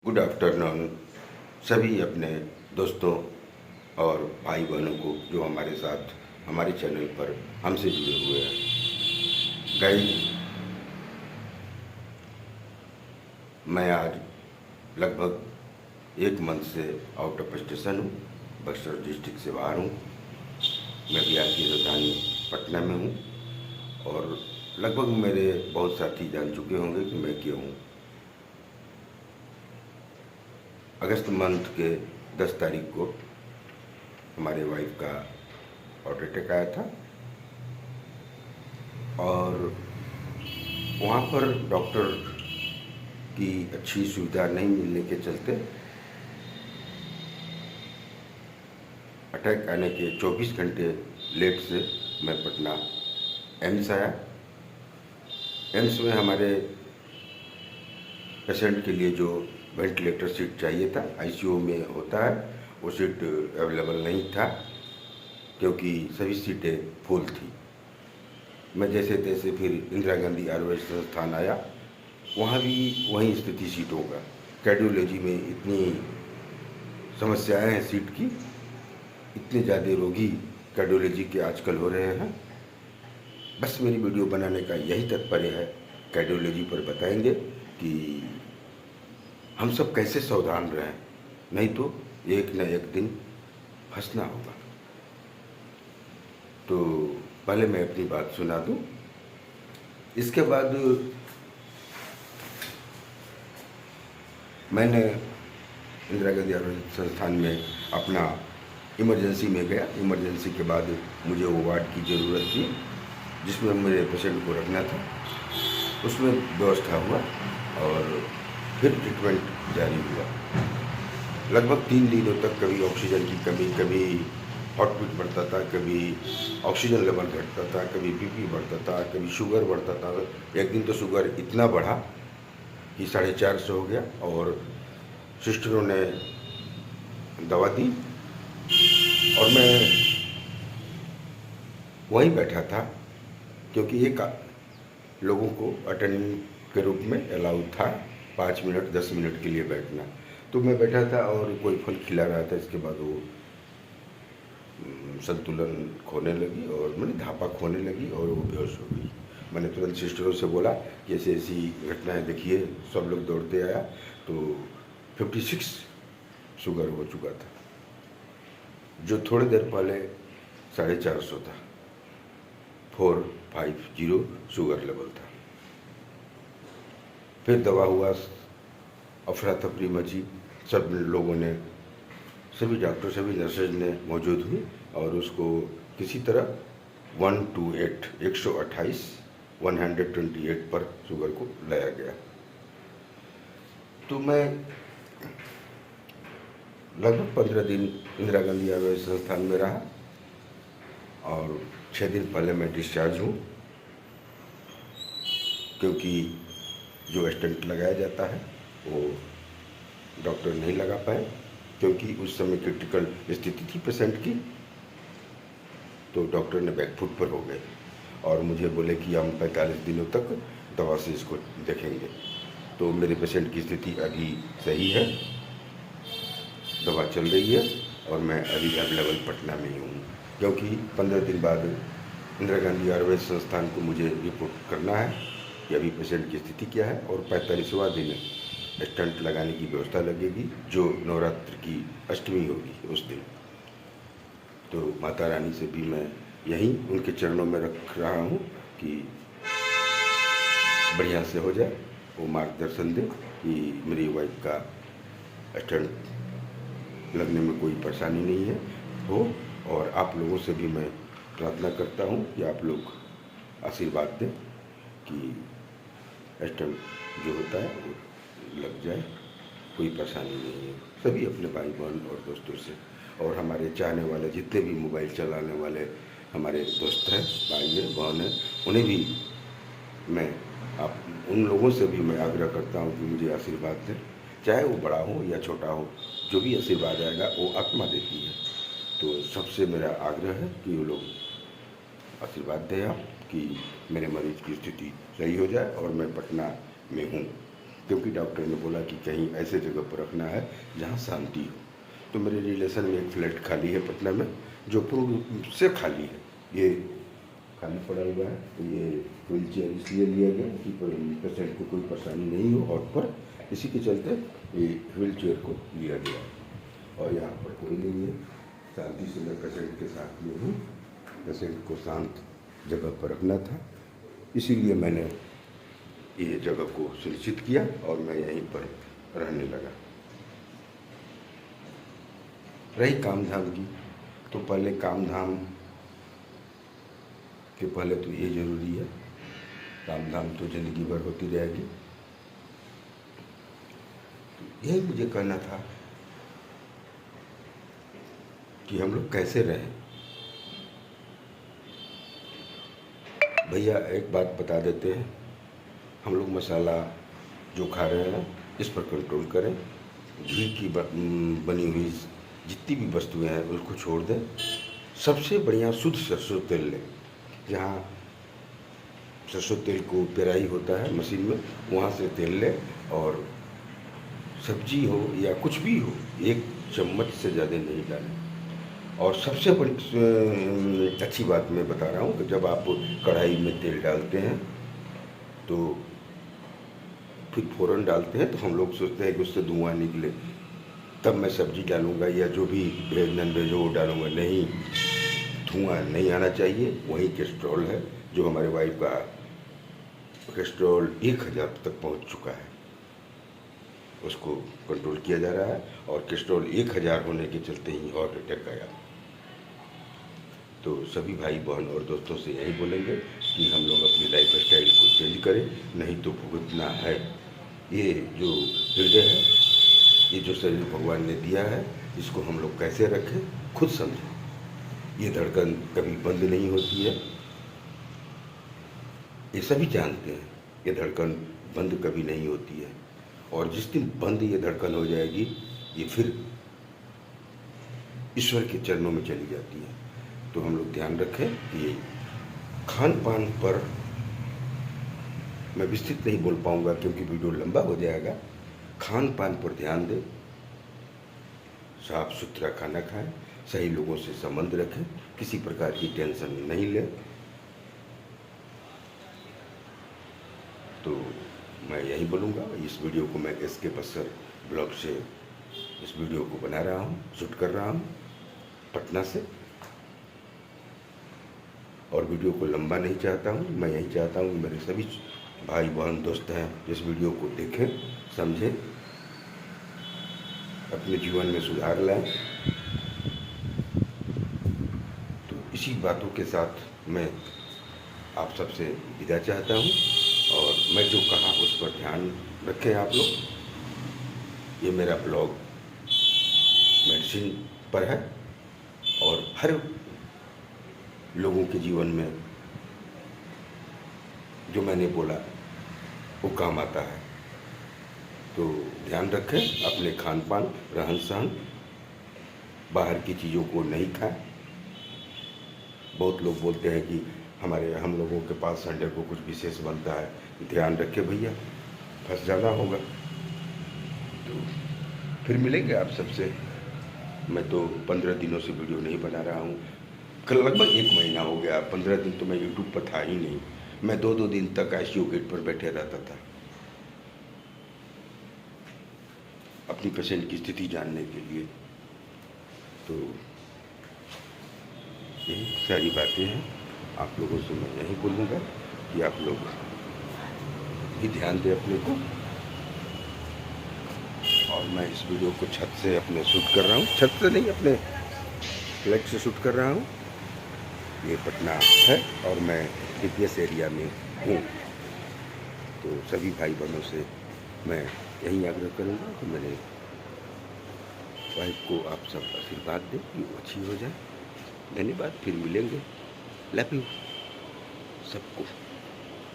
Good afternoon सभी अपने दोस्तों और भाई बहनों को जो हमारे साथ हमारे चैनल पर हमसे जुड़े हुए हैं। गाइस, मैं आज लगभग एक मंथ से आउट ऑफ स्टेशन हूँ, बक्सर डिस्ट्रिक्ट से बाहर हूँ। मैं बिहार की राजधानी पटना में हूँ और लगभग मेरे बहुत साथी जान चुके होंगे कि मैं क्यों हूँ। अगस्त मंथ के 10 तारीख को हमारे वाइफ का हार्ट अटैक आया था और वहाँ पर डॉक्टर की अच्छी सुविधा नहीं मिलने के चलते अटैक आने के 24 घंटे लेट से मैं पटना एम्स आया। एम्स में हमारे पेशेंट के लिए जो वेंटिलेटर सीट चाहिए था, आईसीयू में होता है, वो सीट अवेलेबल नहीं था क्योंकि सभी सीटें फुल थी। मैं जैसे तैसे फिर इंदिरा गांधी आयुर्वेद संस्थान आया, वहाँ भी वही स्थिति सीटों का। कार्डियोलॉजी में इतनी समस्याएं हैं सीट की, इतने ज़्यादा रोगी कार्डियोलॉजी के आजकल हो रहे हैं। बस मेरी वीडियो बनाने का यही तात्पर्य है, कार्डियोलॉजी पर बताएंगे कि हम सब कैसे सावधान रहें, नहीं तो एक न एक दिन फंसना होगा। तो पहले मैं अपनी बात सुना दूं, इसके बाद मैंने इंदिरा गांधी आयुर्वेद संस्थान में अपना इमरजेंसी में गया। इमरजेंसी के बाद मुझे वो वार्ड की ज़रूरत थी जिसमें मेरे पेशेंट को रखना था, उसमें व्यवस्था हुआ और फिर ट्रीटमेंट जारी हुआ। लगभग 3 दिनों तक कभी ऑक्सीजन की कमी, कभी हार्ट बीट बढ़ता था, कभी ऑक्सीजन लेवल घटता था, कभी बीपी बढ़ता था, कभी शुगर बढ़ता था। एक दिन तो शुगर इतना बढ़ा कि 450 हो गया और सिस्टरों ने दवा दी और मैं वहीं बैठा था क्योंकि एक लोगों को अटेंडेंट के रूप में अलाउड था 5 मिनट 10 मिनट के लिए बैठना। तो मैं बैठा था और कोई फल खिला रहा था। इसके बाद वो संतुलन खोने लगी और मैंने धापा खोने लगी और वो बेहोश हो गई। मैंने तुरंत सिस्टरों से बोला कि ऐसी ऐसी घटनाएं देखिए। सब लोग दौड़ते आया तो 56 शुगर हो चुका था, जो थोड़ी देर पहले 450 था। 450 शुगर लेवल था। फिर दवा हुआ, अफरा तफरी मची, सब लोगों ने, सभी डॉक्टर सभी नर्सेज ने मौजूद हुई और उसको किसी तरह 128 पर शुगर को लाया गया। तो मैं लगभग 15 दिन इंदिरा गांधी आयुर्वेद संस्थान में रहा और 6 दिन पहले मैं डिस्चार्ज हूँ क्योंकि जो स्टेंट लगाया जाता है वो डॉक्टर नहीं लगा पाए क्योंकि उस समय क्रिटिकल स्थिति थी पेशेंट की। तो डॉक्टर ने बैकफुट पर हो गए और मुझे बोले कि हम 45 दिनों तक दवा से इसको देखेंगे। तो मेरे पेशेंट की स्थिति अभी सही है, दवा चल रही है और मैं अभी अवेलेबल पटना में ही हूँ क्योंकि 15 दिन बाद इंदिरा गांधी आयुर्वेद संस्थान को मुझे रिपोर्ट करना है कि अभी पेशेंट की स्थिति क्या है। और 45वां दिन स्टंट लगाने की व्यवस्था लगेगी, जो नवरात्र की अष्टमी होगी उस दिन। तो माता रानी से भी मैं यहीं उनके चरणों में रख रहा हूँ कि बढ़िया से हो जाए, वो मार्गदर्शन दे कि मेरी वाइफ का स्टंट लगने में कोई परेशानी नहीं है हो। और आप लोगों से भी मैं प्रार्थना करता हूँ कि आप लोग आशीर्वाद दें कि स्टंट जो होता है वो लग जाए, कोई परेशानी नहीं है। सभी अपने भाई बहन और दोस्तों से और हमारे चाहने वाले जितने भी मोबाइल चलाने वाले हमारे दोस्त हैं, भाई हैं, बहन हैं, उन्हें भी मैं उन लोगों से भी मैं आग्रह करता हूँ कि मुझे आशीर्वाद दें, चाहे वो बड़ा हो या छोटा हो, जो भी आशीर्वाद आएगा वो आत्मा देती है। तो सबसे मेरा आग्रह है कि वो लोग आशीर्वाद दें आप कि मेरे मरीज की स्थिति सही हो जाए और मैं पटना में हूँ। क्योंकि डॉक्टर ने बोला कि कहीं ऐसे जगह पर रखना है जहाँ शांति हो। तो मेरे रिलेशन में एक फ्लैट खाली है पटना में, जो पूर्ण रूप से खाली है, ये खाली पड़ा हुआ है। तो ये व्हील चेयर इसलिए लिया गया कि पेशेंट को कोई परेशानी नहीं हो और पर इसी के चलते ये व्हील चेयर को लिया गया। और यहाँ पर कोई नहीं है, शांति से मैं पेशेंट के साथ में हूँ। पेशेंट को शांत जगह पर रखना था, इसीलिए मैंने ये जगह को सुनिश्चित किया और मैं यहीं पर रहने लगा। रही काम धाम की, तो पहले काम धाम के पहले तो ये जरूरी है, काम धाम तो ज़िंदगी भर होती रहेगी। तो यही मुझे कहना था कि हम लोग कैसे रहें। भैया एक बात बता देते हैं, हम लोग मसाला जो खा रहे हैं इस पर कंट्रोल करें। घी की बनी हुई जितनी भी वस्तुएं हैं उसको छोड़ दें। सबसे बढ़िया शुद्ध सरसों तेल लें, जहाँ सरसों तेल को पेराई होता है मशीन में, वहाँ से तेल लें। और सब्जी हो या कुछ भी हो, 1 चम्मच से ज़्यादा नहीं डालें। और सबसे बड़ी अच्छी बात मैं बता रहा हूँ कि जब आप कढ़ाई में तेल डालते हैं तो फिर फ़ौरन डालते हैं तो हम लोग सोचते हैं कि उससे धुआं निकले, तब मैं सब्जी डालूँगा या जो भी वेज नॉन वेज हो वो डालूँगा। नहीं, धुआं नहीं आना चाहिए। वही कोलेस्ट्रॉल है, जो हमारे वाइफ का कोलेस्ट्रॉल 1000 तक पहुँच चुका है, उसको कंट्रोल किया जा रहा है। और कोलेस्ट्रॉल 1000 होने के चलते ही हार्ट अटैक आया। तो सभी भाई बहन और दोस्तों से यही बोलेंगे कि हम लोग अपनी लाइफ स्टाइल को चेंज करें, नहीं तो भुगतना है। ये जो हृदय है, ये जो शरीर भगवान ने दिया है, इसको हम लोग कैसे रखें खुद समझें। ये धड़कन कभी बंद नहीं होती है, ये सभी जानते हैं। ये धड़कन बंद कभी नहीं होती है, और जिस दिन बंद ये धड़कन हो जाएगी, ये फिर ईश्वर के चरणों में चली जाती है। तो हम लोग ध्यान रखें कि खान पान पर मैं विस्तृत नहीं बोल पाऊंगा क्योंकि वीडियो लंबा हो जाएगा। खान पान पर ध्यान दें, साफ सुथरा खाना खाएं, सही लोगों से संबंध रखें, किसी प्रकार की टेंशन नहीं लें। तो मैं यही बोलूँगा। इस वीडियो को मैं SK बस्सर ब्लॉग से इस वीडियो को बना रहा हूँ, शूट कर रहा हूँ पटना से। और वीडियो को लंबा नहीं चाहता हूँ, मैं यही चाहता हूँ कि मेरे सभी भाई बहन दोस्त हैं इस वीडियो को देखें, समझें, अपने जीवन में सुधार लाएं। तो इसी बातों के साथ मैं आप सबसे विदा चाहता हूँ, और मैं जो कहा उस पर ध्यान रखें आप लोग। ये मेरा ब्लॉग मेडिसिन पर है और हर लोगों के जीवन में जो मैंने बोला वो काम आता है। तो ध्यान रखें अपने खान पान, रहन सहन, बाहर की चीज़ों को नहीं खाएं। बहुत लोग बोलते हैं कि हम लोगों के पास संडे को कुछ विशेष बनता है। ध्यान रखें भैया, फंस जाना होगा। तो फिर मिलेंगे आप सबसे। मैं तो 15 दिनों से वीडियो नहीं बना रहा हूँ, लगभग 1 महीना हो गया। 15 दिन तो मैं यूट्यूब पर था ही नहीं। मैं 2-2 दिन तक ICU गेट पर बैठे रहता था अपनी पेशेंट की स्थिति जानने के लिए। तो यही सारी बातें हैं। आप लोगों से मैं यही बोलूँगा कि आप लोग भी ध्यान दें अपने को। और मैं इस वीडियो को छत से अपने शूट कर रहा हूँ, छत से नहीं, अपने फ्लैट से शूट कर रहा हूँ। ये पटना है और मैं DPS एरिया में हूँ। तो सभी भाई बहनों से मैं यही आग्रह करूँगा कि मेरे वाइफ को आप सब आशीर्वाद दें कि वो अच्छी हो जाए। धन्यवाद, फिर मिलेंगे। लव यू सबको।